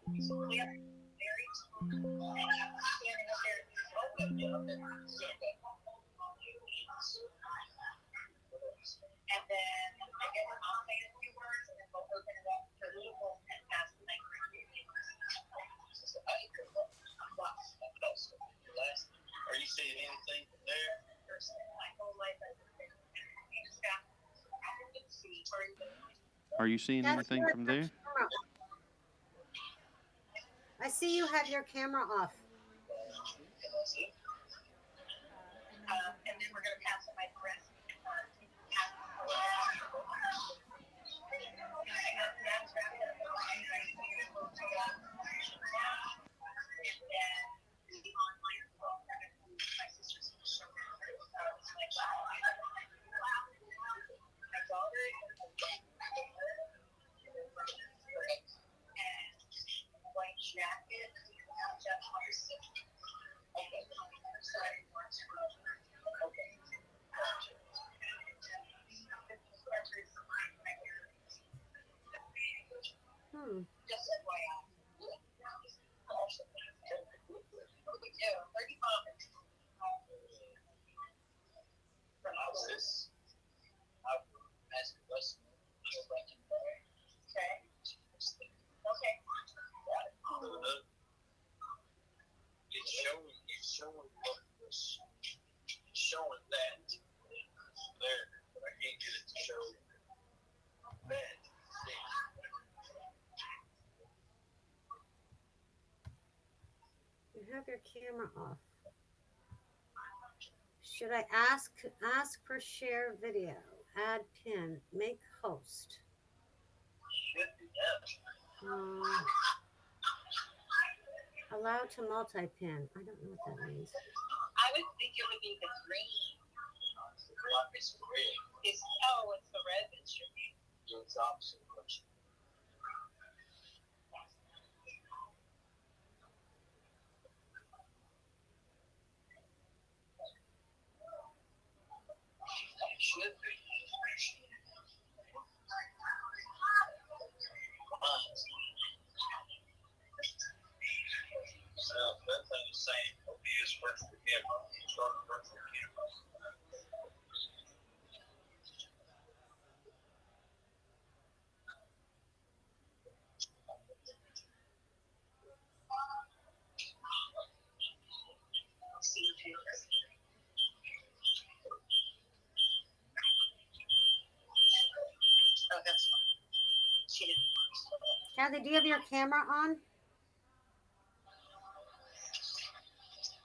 Are you seeing anything from there? Are you seeing Kathy, anything from there? I see you have your camera off. And then we're going to pass the mic around. Hmm. This, I will ask a question. Okay. It's showing what was showing that there, but I can't get it to show that. You have your camera off. Should I ask for share video? Add pin. Make host. Should be done. Allow to multi-pin. I don't know what that means. I would think it would be the green. It's red. It's the red that should be. It's opposite question. Should be. So that thing is saying OBS virtual camera. Start virtual camera. Oh, that's fine. Kathy, do you have your camera on?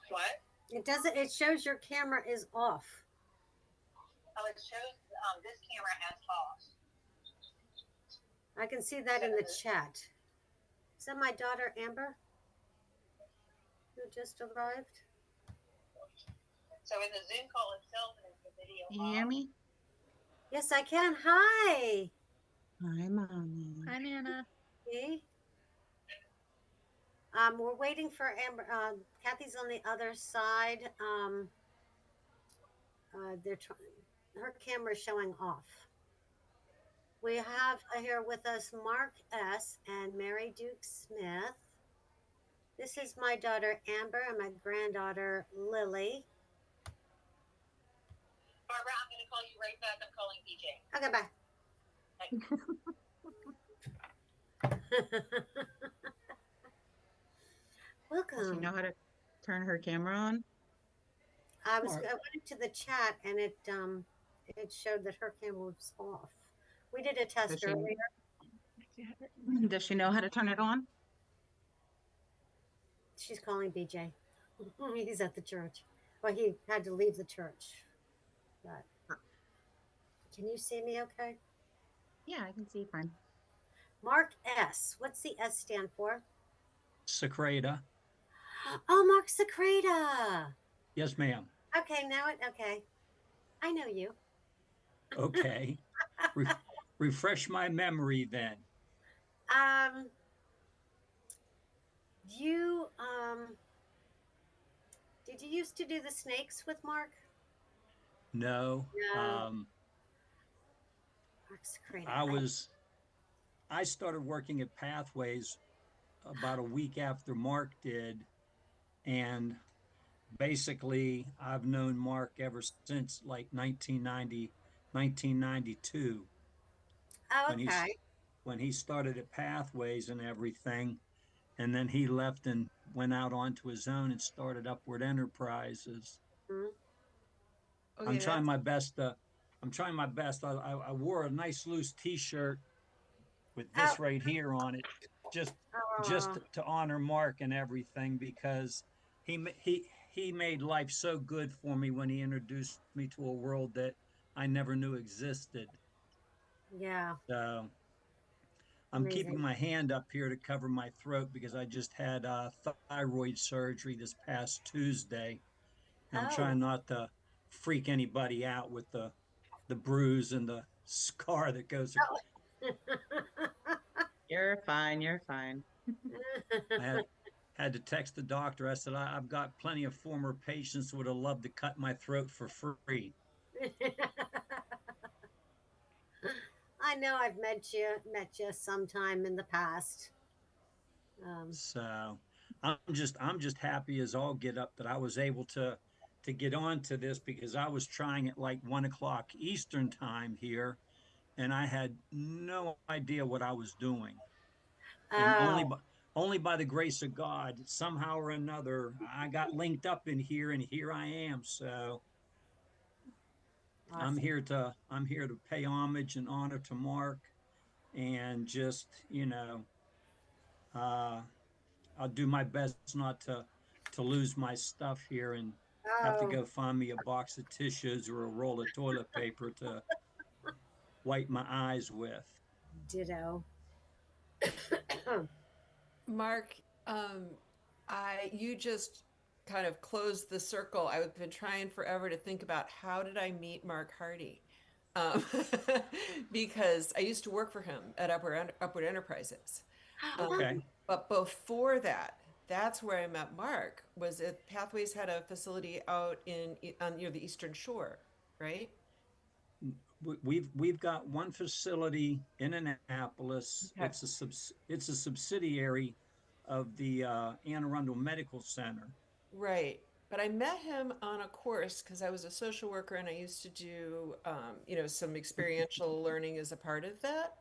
What? It doesn't. It shows your camera is off. Oh, it shows this camera has off. I can see that in the chat. Is that my daughter Amber, who just arrived? So in the Zoom call itself, is the video Can you hear me? Yes, I can. Hi. Hi, Mommy. Hi, Nana. Hey. We're waiting for Amber. Kathy's on the other side. They're trying. Her camera is showing off. We have here with us Mark S. and Mary Duke Smith. This is my daughter Amber and my granddaughter Lily. Barbara, I'm going to call you right back. I'm calling BJ. Okay, bye. Welcome. Does she know how to turn her camera on? I went into the chat and it showed that her camera was off. We did a test earlier. Does she know how to turn it on? She's calling BJ. He's at the church. Well, he had to leave the church. But can you see me okay? Yeah, I can see fine. Mark S. What's the S stand for? Secreta. Oh, Mark Secreta. Yes, ma'am. Okay, okay. I know you. Okay. Refresh my memory then. You did you used to do the snakes with Mark? No. No. Mark Secreta. I started working at Pathways about a week after Mark did, and basically I've known Mark ever since like 1990, 1992 when he's Okay. when he started at Pathways and everything, and then he left and went out onto his own and started Upward Enterprises. Mhm. I'm Okay, trying that's my best to. I'm trying my best. I wore a nice loose T-shirt with Oh, this right here on it, just uh, to honor Mark and everything because he made life so good for me when he introduced me to a world that I never knew existed. yeah, So I'm keeping amazing. my hand up here to cover my throat because I just had thyroid surgery this past Tuesday, and I'm Oh, trying not to freak anybody out with the bruise and the scar that goes. oh. You're fine. You're fine. I had to text the doctor. I said I've got plenty of former patients who would have loved to cut my throat for free. I know I've met you sometime in the past. Um, So I'm just happy as all get up that I was able to get on to this because I was trying at like 1 o'clock Eastern time here, and I had no idea what I was doing. And oh, only by the grace of God, somehow or another, I got linked up in here, and here I am. So awesome. I'm here to pay homage and honor to Mark, and just uh, I'll do my best not to lose my stuff here and have to Oh, go find me a box of tissues or a roll of toilet paper to wipe my eyes with. ditto. Mark. I you just kind of closed the circle. I've been trying forever to think about how did I meet Mark Hardy, um, because I used to work for him at Upward Enterprises. Okay. But before that, that's where I met Mark. Was it Pathways had a facility out on near the Eastern Shore, right? We've got one facility in Annapolis. Okay. It's a subsidiary of the Anne Arundel Medical Center. Right. But I met him on a course because I was a social worker and I used to do, some experiential learning as a part of that.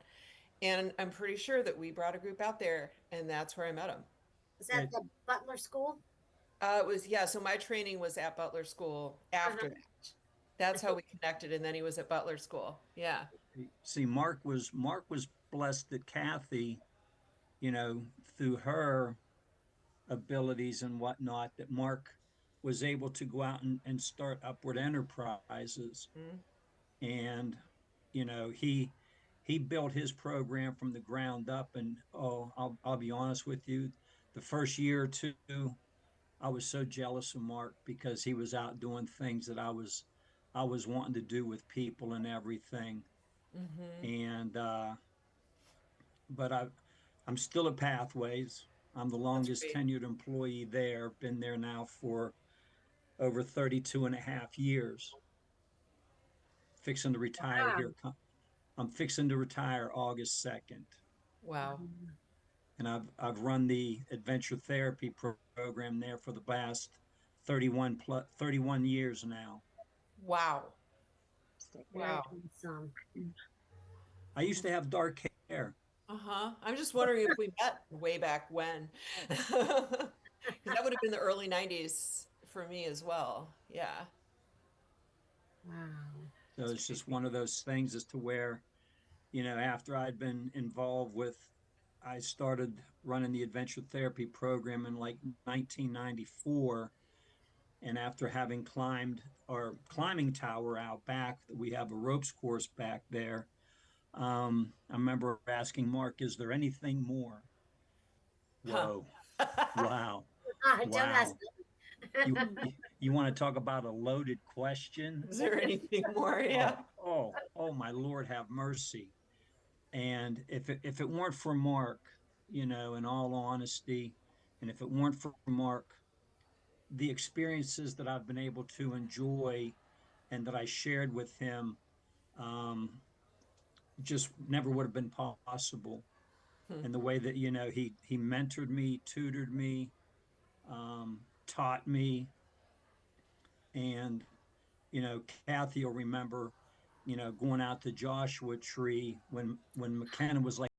And I'm pretty sure that we brought a group out there and that's where I met him. Is that It, the Butler School? It was, yeah. So my training was at Butler School after Uh-huh. that. That's how we connected. And then he was at Butler School. Yeah. See, Mark was blessed that Kathy, through her abilities and whatnot, that Mark was able to go out and start Upward Enterprises. Mhm. And, he built his program from the ground up. And I'll be honest with you, the first year or two, I was so jealous of Mark because he was out doing things that I was wanting to do with people and everything. Mm-hmm. And but I'm still at Pathways. I'm the That's longest great. tenured employee there. Been there now for over 32 and a half years. Fixing to retire Wow. here. I'm fixing to retire August 2nd. Wow. And I've run the adventure therapy program there for the past 31 years now. Wow. Very Wow. awesome. I used to have dark hair. Uh-huh. I'm just wondering if we met way back when. Because that would have been the early 90s for me as well. Yeah. Wow. So That's it's just crazy. one of those things as to where, after I'd been involved with, I started running the adventure therapy program in like 1994. And after having climbed our climbing tower out back, we have a ropes course back there. I remember asking Mark, "Is there anything more?" Huh. Whoa, wow, Don't ask wow. You you want to talk about a loaded question? Is there anything more? Yeah. Oh, my Lord, have mercy. And if it weren't for Mark, in all honesty, and if it weren't for Mark, the experiences that I've been able to enjoy and that I shared with him, um, just never would have been possible. and the way that, you know, he mentored me, tutored me, taught me. And, you know, Kathy will remember, you know, going out to Joshua Tree when McKenna was like